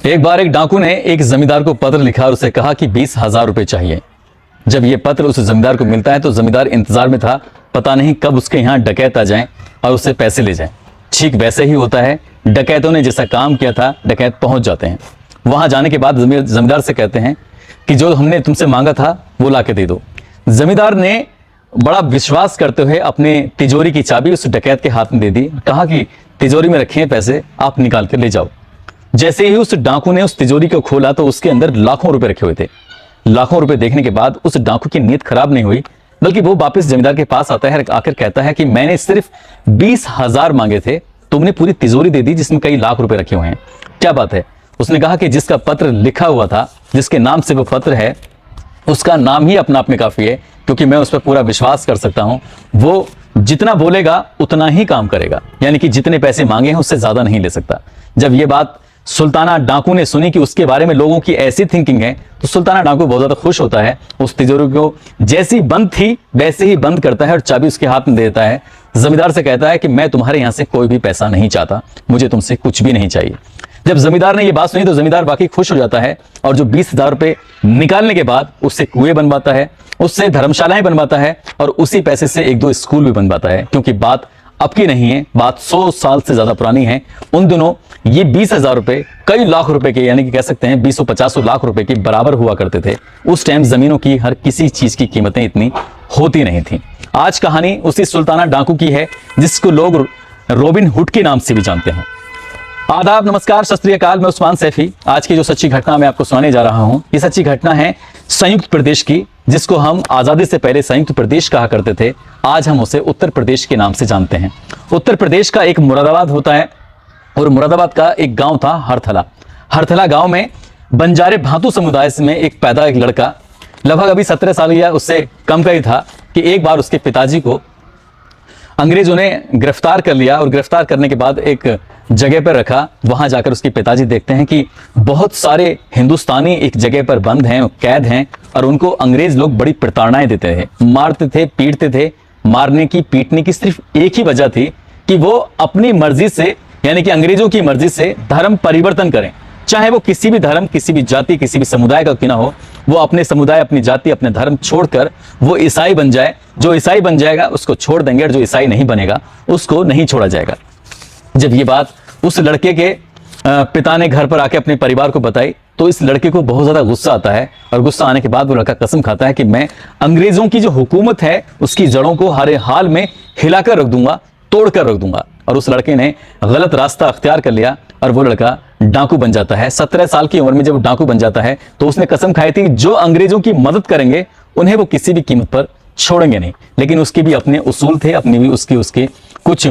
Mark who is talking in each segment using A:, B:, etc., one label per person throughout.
A: एक बार एक डाकू ने एक जमींदार को पत्र लिखा और उसे कहा कि 20,000 रुपए चाहिए। जब यह पत्र उस जमींदार को मिलता है तो जमींदार इंतजार में था, पता नहीं कब उसके यहाँ डकैत आ जाएं और उससे पैसे ले जाएं। ठीक वैसे ही होता है, डकैतों ने जैसा काम किया था डकैत पहुंच जाते हैं। वहां जाने के बाद जमींदार से कहते हैं कि जो हमने तुमसे मांगा था वो लाके दे दो। जमींदार ने बड़ा विश्वास करते हुए अपने तिजोरी की चाबी उस डकैत के हाथ में दे दी, कहा कि तिजोरी में रखे हैं पैसे, आप निकाल कर ले जाओ। जैसे ही उस डाकू ने उस तिजोरी को खोला तो उसके अंदर लाखों रुपए रखे हुए थे। लाखों रुपए देखने के बाद उस डाकू की नीयत खराब नहीं हुई, बल्कि वो वापस जमींदार के पास आता है, आकर कहता है कि मैंने सिर्फ 20,000 मांगे थे, तुमने पूरी तिजोरी दे दी जिसमें कई लाख रुपए रखे हुए हैं, क्या बात है। उसने कहा कि जिसका पत्र लिखा हुआ था, जिसके नाम से वो पत्र है, उसका नाम ही अपने आप में काफी है, क्योंकि मैं उस पर पूरा विश्वास कर सकता हूं। वो जितना बोलेगा उतना ही काम करेगा, यानी कि जितने पैसे मांगे हैं उससे ज्यादा नहीं ले सकता। जब ये बात सुल्ताना डाकू ने सुनी कि उसके बारे में लोगों की ऐसी थिंकिंग है, तो सुल्ताना डाकू बहुत ज्यादा खुश होता है। उस तिजोरी को जैसी बंद थी वैसे ही बंद करता है और चाबी उसके हाथ में देता है। जमींदार से कहता है कि मैं तुम्हारे यहां से कोई भी पैसा नहीं चाहता, मुझे तुमसे कुछ भी नहीं चाहिए। जब जमींदार ने यह बात सुनी तो जमींदार वाकई खुश हो जाता है और जो 20,000 रुपए निकालने के बाद उससे कुएं बनवाता है, उससे धर्मशालाएं बनवाता है और उसी पैसे से 1-2 स्कूल भी बनवाता है। क्योंकि बात अब की नहीं है, बात 100 साल से ज्यादा पुरानी है। उन दिनों ये 20,000 रुपए कई लाख रुपए के, यानी कि कह सकते हैं 20-50 लाख रुपए के बराबर हुआ करते थे। उस टाइम जमीनों की हर किसी चीज की कीमतें इतनी होती नहीं थी। आज कहानी उसी सुल्ताना डाकू की है जिसको लोग रॉबिन हुड के नाम से भी जानते हैं। आदाब, नमस्कार, सत श्री अकाल। मैं उस्मान सैफी। आज की जो सच्ची घटना मैं आपको सुनाने जा रहा हूं, ये सच्ची घटना है संयुक्त प्रदेश की, जिसको हम आजादी से पहले संयुक्त प्रदेश कहा करते थे। आज हम उसे उत्तर प्रदेश के नाम से जानते हैं। उत्तर प्रदेश का एक मुरादाबाद होता है और मुरादाबाद का एक गांव था हरथला। हरथला गांव में बंजारे भातु समुदाय में एक लड़का, लगभग अभी 17 साल या उससे कम का ही था, कि एक बार उसके पिताजी को अंग्रेजों ने गिरफ्तार कर लिया और गिरफ्तार करने के बाद एक जगह पर रखा। वहां जाकर उसके पिताजी देखते हैं कि बहुत सारे हिंदुस्तानी एक जगह पर बंद हैं, कैद हैं, और उनको अंग्रेज लोग बड़ी प्रताड़नाएं देते थे, मारते थे, पीटते थे। मारने की, पीटने की सिर्फ एक ही वजह थी कि वो अपनी मर्जी से, यानी कि अंग्रेजों की मर्जी से धर्म परिवर्तन करें। चाहे वो किसी भी धर्म, किसी भी जाति, किसी भी समुदाय का क्यों ना हो, वो अपने समुदाय, अपनी जाति, अपने धर्म छोड़कर वो ईसाई बन जाए। जो ईसाई बन जाएगा उसको छोड़ देंगे और जो ईसाई नहीं बनेगा उसको नहीं छोड़ा जाएगा। जब ये बात उस लड़के के पिता ने घर पर आके अपने परिवार को बताई तो इस लड़के को बहुत ज्यादा गुस्सा आता है और गुस्सा आने के बाद वो लड़का कसम खाता है कि मैं अंग्रेजों की जो हुकूमत है उसकी जड़ों को हर हाल में हिलाकर रख दूंगा, तोड़कर रख दूंगा। और उस लड़के ने गलत रास्ता अख्तियार कर लिया और वो लड़का डाकू बन जाता है। 17 साल की उम्र में जब वो डाकू बन जाता है तो उसने कसम खाई थी जो अंग्रेजों की मदद करेंगे उन्हें वो किसी भी कीमत पर छोड़ेंगे नहीं। लेकिन उसके भी अपने उसूल थे, अपनी भी उसके कुछ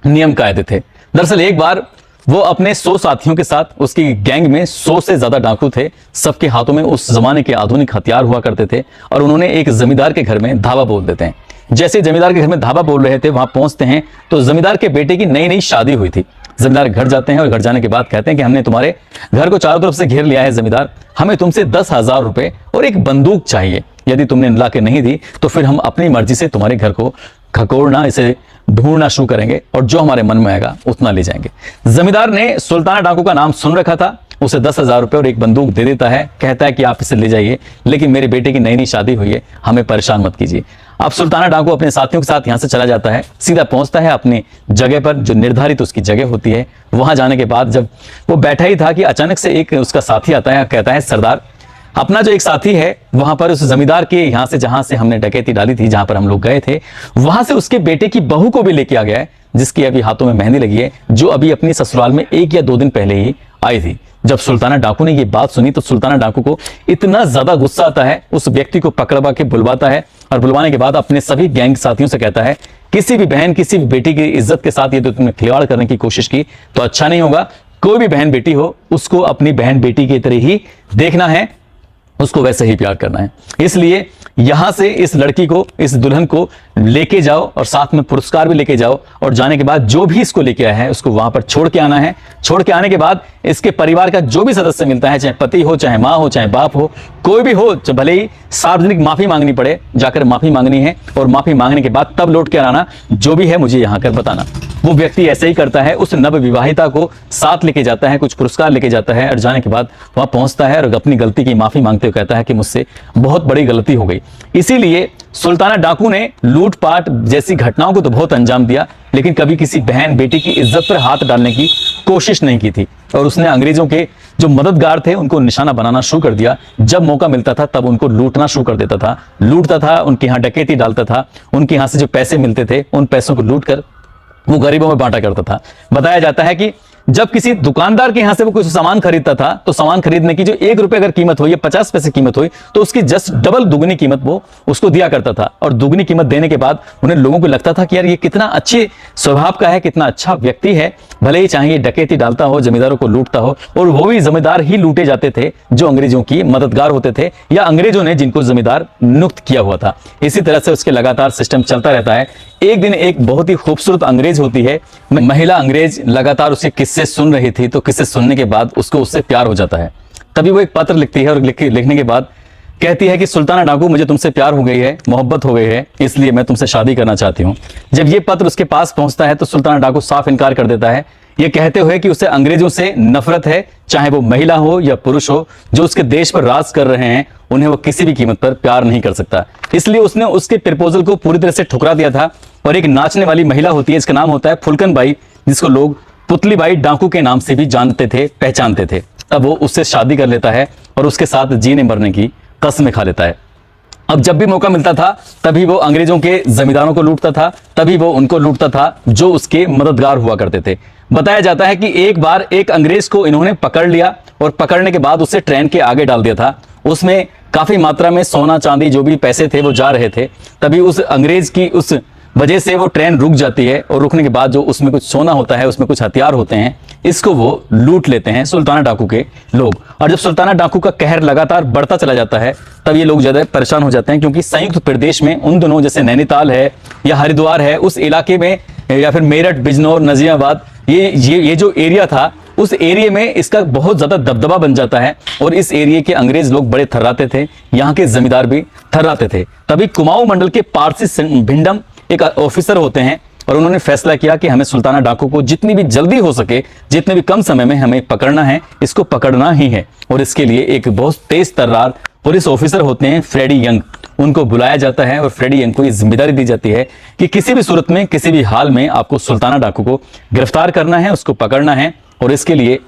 A: नियम कायदे थे। दरअसल एक बार वो अपने 100 साथियों के साथ, उसकी गैंग में 100 से ज्यादा डाकू थे, सबके हाथों में उस जमाने के आधुनिक हथियार हुआ करते थे, और उन्होंने एक जमींदार के घर में धावा बोल देते हैं। जैसे जमींदार के घर में धावा बोल रहे थे, वहां पहुंचते हैं तो जमींदार के बेटे की नई नई शादी हुई थी। जमींदार घर जाते हैं और घर जाने के बाद कहते हैं कि हमने तुम्हारे घर को चारों तरफ से घेर लिया है जमींदार, हमें तुमसे 10,000 रुपए और एक बंदूक चाहिए। यदि तुमने ला के नहीं दी तो फिर हम अपनी मर्जी से तुम्हारे घर को खकोड़ना, इसे ढूंढना शुरू करेंगे और जो हमारे मन में आएगा उतना ले जाएंगे। जमींदार ने सुल्ताना डाकू का नाम सुन रखा था, उसे 10,000 रुपए और एक बंदूक दे देता है। कहता है कि आप इसे ले जाइए, लेकिन मेरे बेटे की नई नई शादी हुई है, हमें परेशान मत कीजिए। अब सुल्ताना डाकू अपने साथियों के साथ यहां से चला जाता है, सीधा पहुंचता है अपनी जगह पर, जो निर्धारित उसकी जगह होती है। वहां जाने के बाद जब वो बैठा ही था कि अचानक से एक उसका साथी आता है, कहता है सरदार, अपना जो एक साथी है वहां पर उस जमींदार के यहां से, जहां से हमने डकैती डाली थी, जहां पर हम लोग गए थे, वहां से उसके बेटे की बहू को भी लेके आ गया है, जिसकी अभी हाथों में मेहंदी लगी है, जो अभी अपनी ससुराल में 1 या 2 दिन पहले ही आई थी। जब सुल्ताना डाकू ने ये बात सुनी तो सुल्ताना डाकू को इतना ज्यादा गुस्सा आता है, उस व्यक्ति को पकड़वा के बुलवाता है और बुलवाने के बाद अपने सभी गैंग साथियों से कहता है, किसी भी बहन, किसी भी बेटी की इज्जत के साथ ये तो तुमने खिलवाड़ करने की कोशिश की तो अच्छा नहीं होगा। कोई भी बहन बेटी हो, उसको अपनी बहन बेटी की तरह ही देखना है, उसको वैसे ही प्यार करना है। इसलिए यहां से इस लड़की को, इस दुल्हन को लेके जाओ और साथ में पुरस्कार भी लेके जाओ, और जाने के बाद जो भी इसको लेके आया है उसको वहां पर छोड़ के आना है। छोड़ के आने के बाद इसके परिवार का जो भी सदस्य मिलता है, चाहे पति हो, चाहे माँ हो, चाहे बाप हो, कोई भी हो, भले ही सार्वजनिक माफी मांगनी पड़े, जाकर माफी मांगनी है, और माफी मांगने के बाद तब लौट के आना, जो भी है मुझे यहां कर बताना। वो व्यक्ति ऐसे ही करता है, उस नव विवाहिता को साथ लेके जाता है, कुछ पुरस्कार लेके जाता है, और जाने के बाद वहां पहुंचता है और अपनी गलती की माफी मांगते हुए कहता है कि मुझसे बहुत बड़ी गलती हो गई। इसीलिए सुल्ताना डाकू ने लूटपाट जैसी घटनाओं को तो बहुत अंजाम दिया, लेकिन कभी किसी बहन बेटी की इज्जत पर हाथ डालने की कोशिश नहीं की थी। और उसने अंग्रेजों के जो मददगार थे उनको निशाना बनाना शुरू कर दिया। जब मौका मिलता था तब उनको लूटना शुरू कर देता था, लूटता था, उनके यहाँ डकैती डालता था, उनके यहाँ से जो पैसे मिलते थे उन पैसों को लूट कर वो गरीबों में बांटा करता था। बताया जाता है कि जब किसी दुकानदार के यहां से वो कुछ सामान खरीदता था, तो सामान खरीदने की जो 1 रुपए अगर कीमत हुई या 50 पैसे कीमत हुई, तो उसकी जस्ट डबल दुगनी कीमत वो उसको दिया करता था। और दुगनी कीमत देने के बाद उन्हें लोगों को लगता था कि यार ये कितना अच्छे स्वभाव का है, कितना अच्छा व्यक्ति है, भले ही चाहे डकैती डालता हो, जमींदारों को लूटता हो, और वो भी जमींदार ही लूटे जाते थे जो अंग्रेजों की मददगार होते थे या अंग्रेजों ने जिनको जमींदार नियुक्त किया हुआ था। इसी तरह से उसके लगातार सिस्टम चलता रहता है। एक दिन एक बहुत ही खूबसूरत अंग्रेज होती है, महिला अंग्रेज लगातार उसके किस्से सुन रही थी, तो किस्से सुनने के बाद उसको उससे प्यार हो जाता है। तभी वो एक पत्र लिखती है और लिखने के बाद कहती है कि सुल्ताना डाकू, मुझे तुमसे प्यार हो गई है, मोहब्बत हो गई है, इसलिए मैं तुमसे शादी करना चाहती हूँ। जब ये पत्र उसके पास पहुंचता है तो सुल्ताना डाकू साफ इनकार कर देता है, ये कहते हुए कि उसे अंग्रेजों से नफरत है, चाहे वो महिला हो या पुरुष हो, जो उसके देश पर राज कर रहे हैं, उन्हें वो किसी भी कीमत पर प्यार नहीं कर सकता। इसलिए उसने उसके प्रपोजल को पूरी तरह से ठुकरा दिया था। और एक नाचने वाली महिला होती है, इसका नाम होता है फुलकन बाई, जिसको लोग पुतली बाई डाकू के नाम से भी जानते थे, पहचानते थे। अब वो उससे शादी कर लेता है और उसके साथ जीने मरने की कसम खा लेता है। अब जब भी मौका मिलता था तभी वो अंग्रेजों के जमींदारों को लूटता था, तभी वो उनको लूटता था जो उसके मददगार हुआ करते थे। बताया जाता है कि एक बार एक अंग्रेज को इन्होंने पकड़ लिया और पकड़ने के बाद उसे ट्रेन के आगे डाल दिया था। उसमें काफी मात्रा में सोना चांदी जो भी पैसे थे वो जा रहे थे। तभी उस अंग्रेज की उस वजह से वो ट्रेन रुक जाती है, और रुकने के बाद जो उसमें कुछ सोना होता है, उसमें कुछ हथियार होते हैं, इसको वो लूट लेते हैं सुल्ताना डाकू के लोग। और जब सुल्ताना डाकू का कहर लगातार बढ़ता चला जाता है तब ये लोग ज्यादा परेशान हो जाते हैं, क्योंकि संयुक्त प्रदेश में उन दोनों, जैसे नैनीताल है या हरिद्वार है, उस इलाके में, या फिर मेरठ, बिजनौर, नजीराबाद, ये जो एरिया था, उस एरिया में इसका बहुत ज्यादा दबदबा बन जाता है। और इस एरिया के अंग्रेज लोग बड़े थर्राते थे, यहाँ के जमींदार भी थर्राते थे। तभी कुमाऊं मंडल के पारसी भिंडम एक ऑफिसर होते हैं, और उन्होंने फैसला किया कि हमें सुल्ताना डाकू को जितनी भी जल्दी हो सके, जितने भी कम समय में हमें पकड़ना है, इसको पकड़ना ही है। और इसके लिए एक बहुत तेज तर्रार पुलिस ऑफिसर होते हैं, फ्रेडी यंग, उनको बुलाया जाता है और फ्रेडी यंग को ये जिम्मेदारी दी जाती है कि किसी भी सूरत में, किसी भी हाल में आपको सुल्ताना डाकू को गिरफ्तार करना है, उसको पकड़ना है। और इसके लिए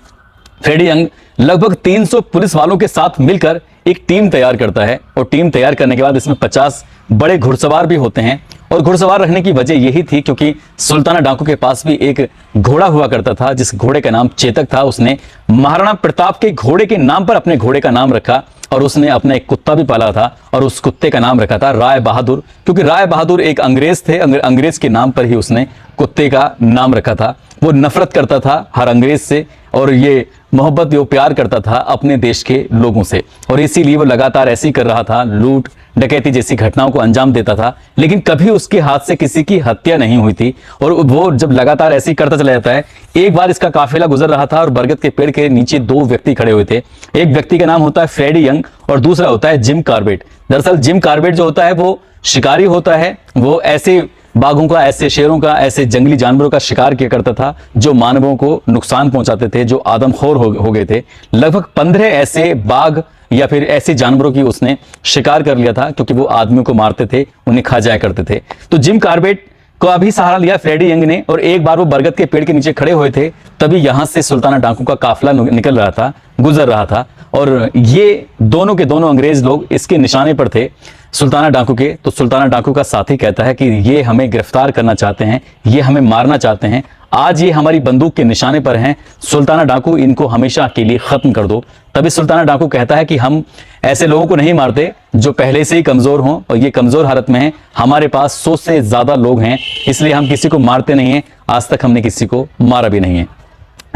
A: फ्रेडी यंग लगभग 300 पुलिस वालों के साथ मिलकर एक टीम तैयार करता है। और टीम तैयार करने के बाद इसमें 50 बड़े घुड़सवार भी होते हैं। और घुड़सवार रखने की वजह यही थी क्योंकि सुल्ताना डाकू के पास भी एक घोड़ा हुआ करता था, जिस घोड़े का नाम चेतक था। उसने महाराणा प्रताप के घोड़े के नाम पर अपने घोड़े का नाम रखा, और उसने अपना एक कुत्ता भी पाला था, और उस कुत्ते का नाम रखा था राय बहादुर, क्योंकि राय बहादुर एक अंग्रेज थे। अंग्रेज के नाम पर ही उसने कुत्ते का नाम रखा था। वो नफरत करता था हर अंग्रेज से, और ये मोहब्बत, वो प्यार करता था अपने देश के लोगों से। और इसीलिए वो लगातार ऐसे ही कर रहा था, लूट डकैती जैसी घटनाओं को अंजाम देता था, लेकिन कभी उसके हाथ से किसी की हत्या नहीं हुई थी। और वो जब लगातार ऐसे ही करता चला जाता है, एक बार इसका काफिला गुजर रहा था और बरगद के पेड़ के नीचे 2 व्यक्ति खड़े हुए थे। एक व्यक्ति का नाम होता है फ्रेडी यंग और दूसरा होता है जिम कार्बेट। दरअसल जिम कार्बेट जो होता है वो शिकारी होता है। वो ऐसे बाघों का, ऐसे शेरों का, ऐसे जंगली जानवरों का शिकार किया करता था जो मानवों को नुकसान पहुंचाते थे, जो आदमखोर हो गए थे। लगभग 15 ऐसे बाघ या फिर ऐसे जानवरों की उसने शिकार कर लिया था, क्योंकि वो आदमियों को मारते थे, उन्हें खा जाया करते थे। तो जिम कार्बेट को अभी सहारा लिया फ्रेडी यंग ने, और एक बार वो बरगद के पेड़ के नीचे खड़े हुए थे, तभी यहां से सुल्ताना डाकू का काफिला निकल रहा था, गुजर रहा था। और ये दोनों के दोनों अंग्रेज लोग इसके निशाने पर थे, सुल्ताना डाकू के। तो सुल्ताना डाकू का साथी कहता है कि ये हमें गिरफ्तार करना चाहते हैं, ये हमें मारना चाहते हैं, आज ये हमारी बंदूक के निशाने पर हैं, सुल्ताना डाकू इनको हमेशा के लिए खत्म कर दो। तभी सुल्ताना डाकू कहता है कि हम ऐसे लोगों को नहीं मारते जो पहले से ही कमजोर हों, और ये कमजोर हालत में हैं। हमारे पास 100 से ज्यादा लोग हैं, इसलिए हम किसी को मारते नहीं हैं, आज तक हमने किसी को मारा भी नहीं है।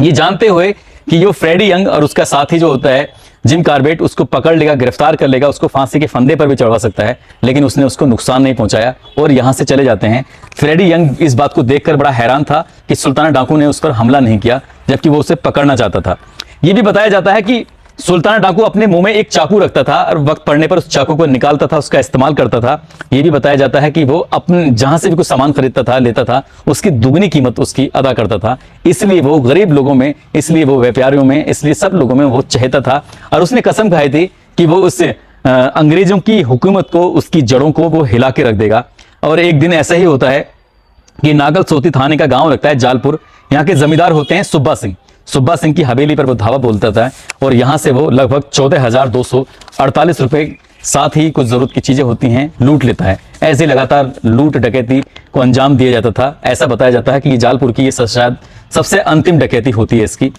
A: ये जानते हुए कि ये फ्रेडी यंग और उसका साथी जो होता है जिम कार्बेट उसको पकड़ लेगा, गिरफ्तार कर लेगा, उसको फांसी के फंदे पर भी चढ़वा सकता है, लेकिन उसने उसको नुकसान नहीं पहुंचाया और यहां से चले जाते हैं। फ्रेडी यंग इस बात को देखकर बड़ा हैरान था कि सुल्ताना डाकू ने उस पर हमला नहीं किया, जबकि वो उसे पकड़ना चाहता था। यह भी बताया जाता है कि सुल्ताना डाकू अपने मुंह में एक चाकू रखता था और वक्त पड़ने पर उस चाकू को निकालता था, उसका इस्तेमाल करता था। यह भी बताया जाता है कि वो अपने जहां से भी कुछ सामान खरीदता था, लेता था, उसकी दुगनी कीमत उसकी अदा करता था। इसलिए वो गरीब लोगों में, इसलिए वो व्यापारियों में, इसलिए सब लोगों में वो चहेता था। और उसने कसम खाई थी कि वो उस अंग्रेजों की हुकूमत को, उसकी जड़ों को वो हिला के रख देगा। और एक दिन ऐसा ही होता है कि नागल सोती थाने का गांव लगता है जालपुर। यहाँ के जमींदार होते हैं सुब्बा सिंह। सुब्बा सिंह की हवेली पर वो धावा बोलता था और यहां से वो लगभग 14,248 रुपए, साथ ही कुछ जरूरत की चीजें होती हैं, लूट लेता है। ऐसे लगातार लूट डकैती को अंजाम दिया जाता था। ऐसा बताया जाता है कि ये जालपुर की ये शायद सबसे अंतिम डकैती होती है इसकी।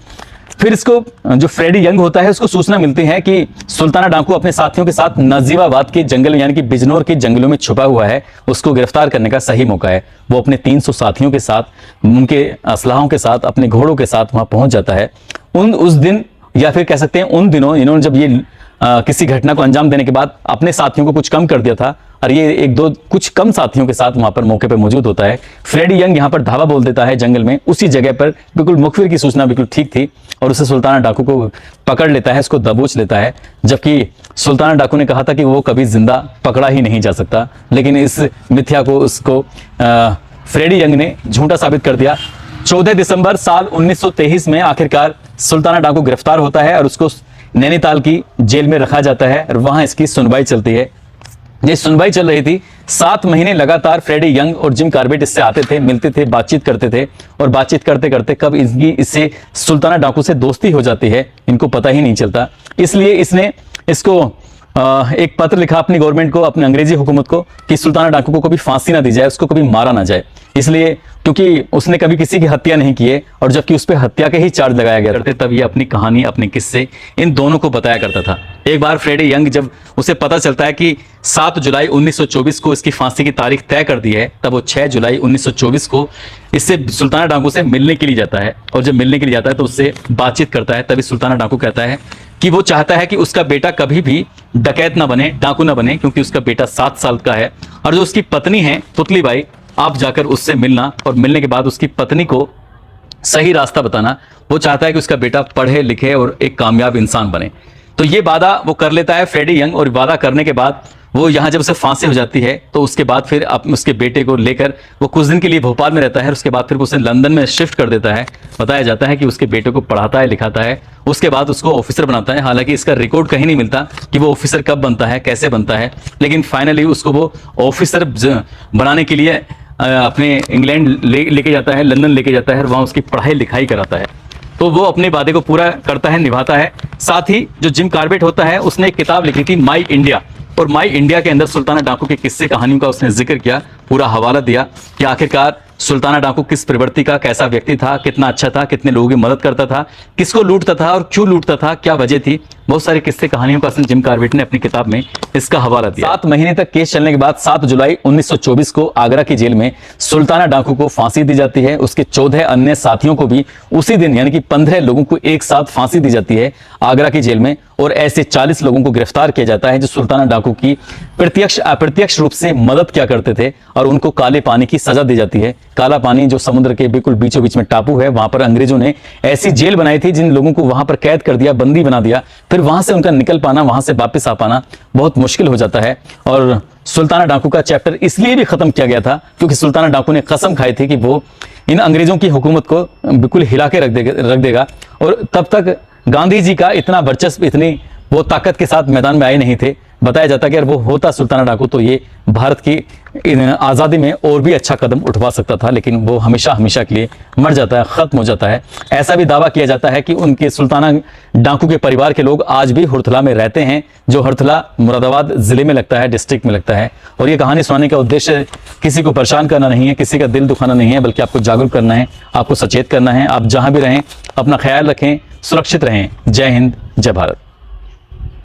A: फिर इसको जो फ्रेडी यंग होता है उसको सूचना मिलती है कि सुल्ताना डाकू अपने साथियों के साथ नजीबाबाद के जंगल यानी कि बिजनौर के जंगलों में छुपा हुआ है। उसको गिरफ्तार करने का सही मौका है। वो अपने 300 साथियों के साथ, उनके असलाहों के साथ, अपने घोड़ों के साथ वहां पहुंच जाता है। उस दिन या फिर कह सकते हैं उन दिनों इन्होंने जब ये किसी घटना को अंजाम देने के बाद अपने साथियों को कुछ कम कर दिया था और ये एक दो कुछ कम साथियों के साथ वहां पर मौके पर मौजूद होता है। फ्रेडी यंग यहां पर धावा बोल देता है जंगल में, उसी जगह पर। बिल्कुल मुखबिर की सूचना बिल्कुल ठीक थी और उसे सुल्ताना डाकू को पकड़ लेता है, उसको दबोच लेता है। जबकि सुल्ताना डाकू ने कहा था कि वो कभी जिंदा पकड़ा ही नहीं जा सकता, लेकिन इस मिथ्या को उसको फ्रेडी यंग ने झूठा साबित कर दिया। 14 दिसंबर साल 1923 में आखिरकार सुल्ताना डाकू गिरफ्तार होता है और उसको नैनीताल की जेल में रखा जाता है और वहां इसकी सुनवाई चलती है। ये सुनवाई चल रही थी 7 महीने लगातार। फ्रेडी यंग और जिम कार्बेट इससे आते थे, मिलते थे, बातचीत करते थे और बातचीत करते करते कब इससे सुल्ताना डाकू से दोस्ती हो जाती है इनको पता ही नहीं चलता। इसलिए इसने इसको एक पत्र लिखा अपनी गवर्नमेंट को, अपनी अंग्रेजी हुकूमत को, कि सुल्ताना डाकू को कभी फांसी ना दी जाए, उसको कभी मारा ना जाए। इसलिए क्योंकि उसने कभी किसी की हत्या नहीं की है और जबकि उस पर हत्या के ही चार्ज लगाया गया करते, तब ये अपनी कहानी, अपने किस्से इन दोनों को बताया करता था। एक बार फ्रेडी यंग जब उसे पता चलता है कि 7 जुलाई 1924 को इसकी फांसी की तारीख तय कर दी है, तब वो 6 जुलाई 1924 को इससे सुल्ताना डाकू से मिलने के लिए जाता है। और जब मिलने के लिए जाता है तो उससे बातचीत करता है। तभी सुल्ताना डाकू कहता है कि वो चाहता है कि उसका बेटा कभी भी डकैत ना बने, डाकू ना बने, क्योंकि उसका बेटा 7 साल का है। और जो उसकी पत्नी है पुतली बाई, आप जाकर उससे मिलना और मिलने के बाद उसकी पत्नी को सही रास्ता बताना। वो चाहता है कि उसका बेटा पढ़े लिखे और एक कामयाब इंसान बने। तो ये वादा वो कर लेता है फ्रेडी यंग। और वादा करने के बाद वो यहाँ जब उसे फांसी हो जाती है तो उसके बाद फिर उसके बेटे को लेकर वो कुछ दिन के लिए भोपाल में रहता है। उसके बाद फिर उसे लंदन में शिफ्ट कर देता है। बताया जाता है कि उसके बेटे को पढ़ाता है, लिखाता है, उसके बाद उसको ऑफिसर बनाता है। हालांकि इसका रिकॉर्ड कहीं नहीं मिलता कि वो ऑफिसर कब बनता है, कैसे बनता है, लेकिन फाइनली उसको वो ऑफिसर बनाने के लिए अपने इंग्लैंड लेके जाता है, लंदन लेके जाता है और वहाँ उसकी पढ़ाई लिखाई कराता है। तो वो अपने वादे को पूरा करता है, निभाता है। साथ ही जो जिम कार्बेट होता है उसने एक किताब लिखी थी माई इंडिया, और माई इंडिया के अंदर सुल्ताना डाकू के किस्से कहानियों का उसने जिक्र किया, पूरा हवाला दिया कि आखिरकार सुल्ताना डाकू किस प्रवृत्ति का, कैसा व्यक्ति था, कितना अच्छा था, कितने लोगों की मदद करता था, किसको लूटता था और क्यों लूटता था, क्या वजह थी। बहुत सारे किस्से कहानियों का जिम कार्बेट ने अपनी किताब में इसका हवाला दिया। 7 महीने तक केस चलने के बाद 7 जुलाई 1924 को आगरा की जेल में सुल्ताना डाकू को फांसी दी जाती है। उसके 14 अन्य साथियों को भी उसी दिन यानी कि 15 लोगों को एक साथ फांसी दी जाती है आगरा की जेल में। और ऐसे 40 लोगों को गिरफ्तार किया जाता है जो सुल्ताना डाकू की प्रत्यक्ष अप्रत्यक्ष रूप से मदद किया करते थे और उनको काले पानी की सजा दी जाती है। काला पानी जो समुद्र के बिल्कुल बीचों बीच में टापू है, वहां पर अंग्रेजों ने ऐसी जेल बनाई थी जिन लोगों को वहां पर कैद कर दिया, बंदी बना दिया। फिर वहां से उनका निकल पाना, वहां से वापस आ पाना बहुत मुश्किल हो जाता है। और सुल्ताना डाकू का चैप्टर इसलिए भी खत्म किया गया था क्योंकि सुल्ताना डाकू ने कसम खाई थी कि वो इन अंग्रेजों की हुकूमत को बिल्कुल हिला के रख देगा। और तब तक गांधी जी का इतना वर्चस्व, इतनी वो ताकत के साथ मैदान में आए नहीं थे। बताया जाता कि अगर वो होता सुल्ताना डाकू तो ये भारत की आज़ादी में और भी अच्छा कदम उठवा सकता था, लेकिन वो हमेशा हमेशा के लिए मर जाता है, खत्म हो जाता है। ऐसा भी दावा किया जाता है कि उनके सुल्ताना डाकू के परिवार के लोग आज भी हुरथला में रहते हैं, जो हुरथला मुरादाबाद जिले में लगता है, डिस्ट्रिक्ट में लगता है। और ये कहानी सुनाने का उद्देश्य किसी को परेशान करना नहीं है, किसी का दिल दुखाना नहीं है, बल्कि आपको जागरूक करना है, आपको सचेत करना है। आप जहां भी रहें अपना ख्याल रखें, सुरक्षित रहें। जय हिंद, जय भारत।